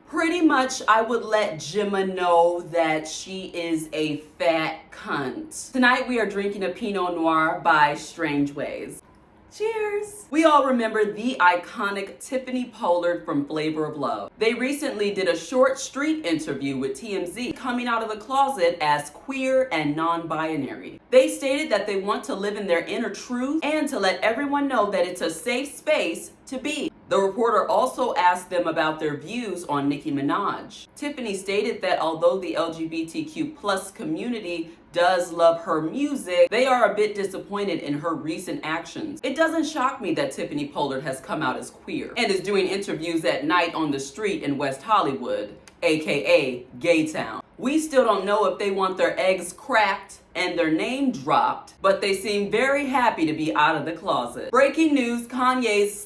Pretty much, I would let Gemma know that she is a fat cunt. Tonight we are drinking a Pinot Noir by Strange Ways. Cheers! We all remember the iconic Tiffany Pollard from Flavor of Love. They recently did a short street interview with TMZ, coming out of the closet as queer and non-binary. They stated that they want to live in their inner truth and to let everyone know that it's a safe space to be. The reporter also asked them about their views on Nicki Minaj. Tiffany stated that although the LGBTQ+ community does love her music, they are a bit disappointed in her recent actions. It doesn't shock me that Tiffany Pollard has come out as queer and is doing interviews at night on the street in West Hollywood, aka Gaytown. We still don't know if they want their eggs cracked and their name dropped, but they seem very happy to be out of the closet. Breaking news, Kanye's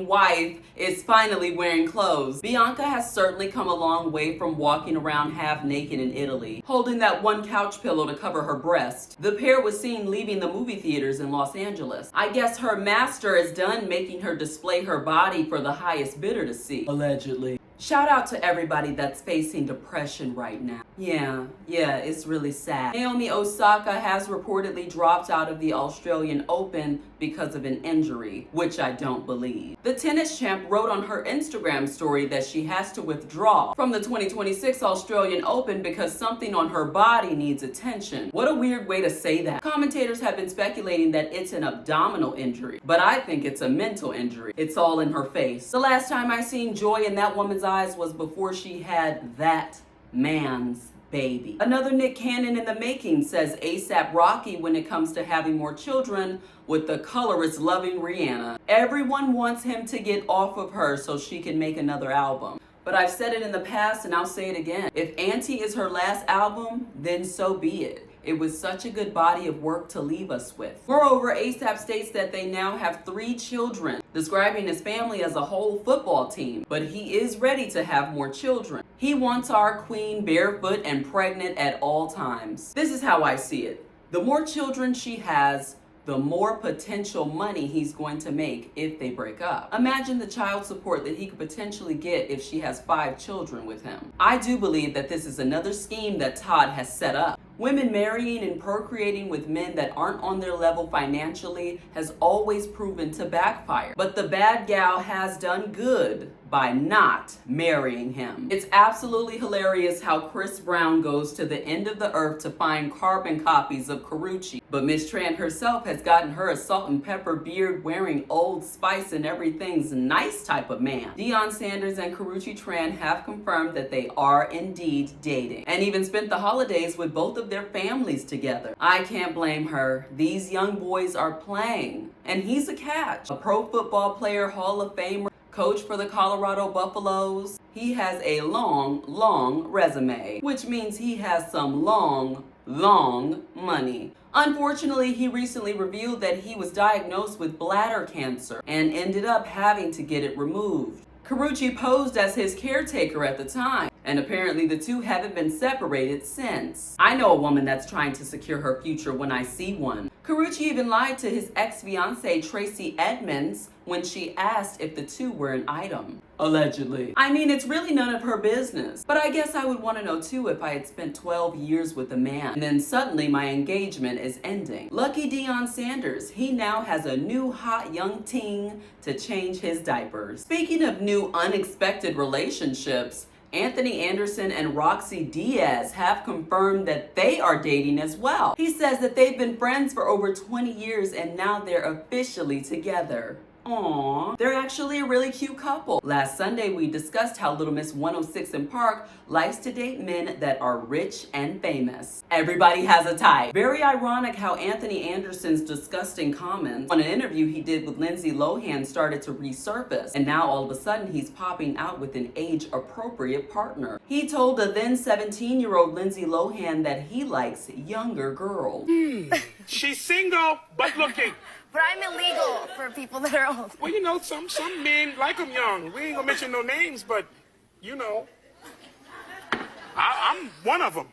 wife, is finally wearing clothes. Bianca has certainly come a long way from walking around half naked in Italy, holding that one couch pillow to cover her breast. The pair was seen leaving the movie theaters in Los Angeles. I guess her master is done making her display her body for the highest bidder to see. Allegedly. Shout out to everybody that's facing depression right now. Yeah, it's really sad. Naomi Osaka has reportedly dropped out of the Australian Open because of an injury, which I don't believe. The tennis champ wrote on her Instagram story that she has to withdraw from the 2026 Australian Open because something on her body needs attention. What a weird way to say that. Commentators have been speculating that it's an abdominal injury, but I think it's a mental injury. It's all in her face. The last time I seen joy in that woman's eyes was before she had that man's baby. Another Nick Cannon in the making, says A$AP Rocky when it comes to having more children with the colorist loving Rihanna. Everyone wants him to get off of her so she can make another album. But I've said it in the past and I'll say it again. If Auntie is her last album, then so be it. It was such a good body of work to leave us with. Moreover, A$AP states that they now have 3 children, describing his family as a whole football team, but he is ready to have more children. He wants our queen barefoot and pregnant at all times. This is how I see it. The more children she has, the more potential money he's going to make if they break up. Imagine the child support that he could potentially get if she has 5 children with him. I do believe that this is another scheme that Todd has set up. Women marrying and procreating with men that aren't on their level financially has always proven to backfire. But the bad gal has done good by not marrying him. It's absolutely hilarious how Chris Brown goes to the end of the earth to find carbon copies of Karrueche, but Miss Tran herself has gotten her a salt and pepper beard wearing Old Spice and everything's nice type of man. Deion Sanders and Karrueche Tran have confirmed that they are indeed dating and even spent the holidays with both of their families together. I can't blame her. These young boys are playing, and he's a catch. A pro football player, Hall of Famer, coach for the Colorado Buffaloes. He has a long resume, which means he has some long money. Unfortunately, he recently revealed that he was diagnosed with bladder cancer and ended up having to get it removed. Karrueche posed as his caretaker at the time, and apparently the two haven't been separated since. I know a woman that's trying to secure her future when I see one. Karrueche even lied to his ex-fiancée Tracy Edmonds when she asked if the two were an item. Allegedly. I mean, it's really none of her business. But I guess I would want to know too if I had spent 12 years with a man and then suddenly my engagement is ending. Lucky Deion Sanders, he now has a new hot young ting to change his diapers. Speaking of new unexpected relationships, Anthony Anderson and Roxy Diaz have confirmed that they are dating as well. He says that they've been friends for over 20 years and now they're officially together. Aww, they're actually a really cute couple. Last Sunday, we discussed how Little Miss 106 in Park likes to date men that are rich and famous. Everybody has a type. Very ironic how Anthony Anderson's disgusting comments on an interview he did with Lindsay Lohan started to resurface, and now all of a sudden he's popping out with an age-appropriate partner. He told a then 17-year-old Lindsay Lohan that he likes younger girls. She's single, but looking. But I'm illegal for people that are old. Well, you know, some men like them young. We ain't gonna mention no names, but, you know, I'm one of them.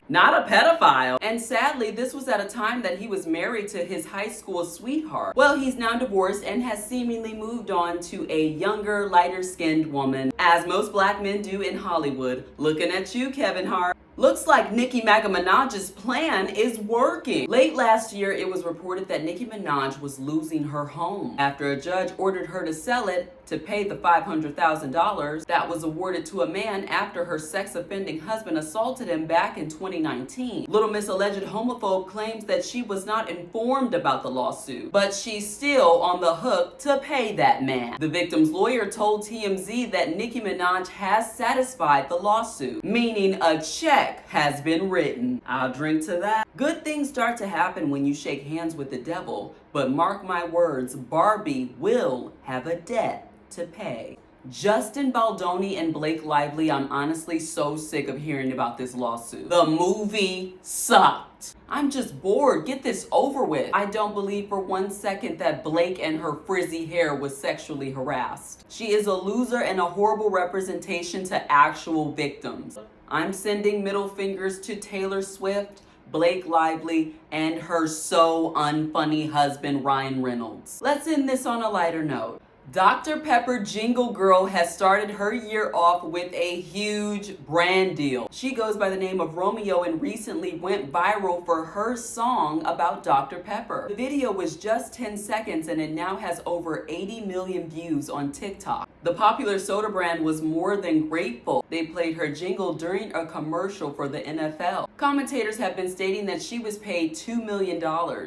Not a pedophile. And sadly, this was at a time that he was married to his high school sweetheart. Well, he's now divorced and has seemingly moved on to a younger, lighter-skinned woman, as most black men do in Hollywood. Looking at you, Kevin Hart. Looks like Nicki Minaj's plan is working. Late last year, it was reported that Nicki Minaj was losing her home after a judge ordered her to sell it to pay the $500,000 that was awarded to a man after her sex-offending husband assaulted him back in 2019. Little Miss alleged homophobe claims that she was not informed about the lawsuit, but she's still on the hook to pay that man. The victim's lawyer told TMZ that Nicki Minaj has satisfied the lawsuit, meaning a check has been written. I'll drink to that. Good things start to happen when you shake hands with the devil, but mark my words, Barbie will have a debt to pay. Justin Baldoni and Blake Lively, I'm honestly so sick of hearing about this lawsuit. The movie sucked. I'm just bored. Get this over with. I don't believe for 1 second that Blake and her frizzy hair was sexually harassed. She is a loser and a horrible representation to actual victims. I'm sending middle fingers to Taylor Swift, Blake Lively, and her so unfunny husband, Ryan Reynolds. Let's end this on a lighter note. Dr. Pepper Jingle Girl has started her year off with a huge brand deal. She goes by the name of Romeo and recently went viral for her song about Dr. Pepper. The video was just 10 seconds and it now has over 80 million views on TikTok. The popular soda brand was more than grateful. They played her jingle during a commercial for the NFL. Commentators have been stating that she was paid $2 million,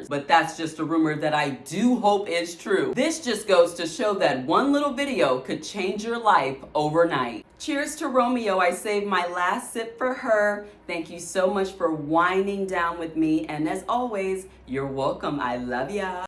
but that's just a rumor that I do hope is true. This just goes to show that one little video could change your life overnight. Cheers to Romeo. I saved my last sip for her. Thank you so much for winding down with me. And as always, you're welcome. I love ya.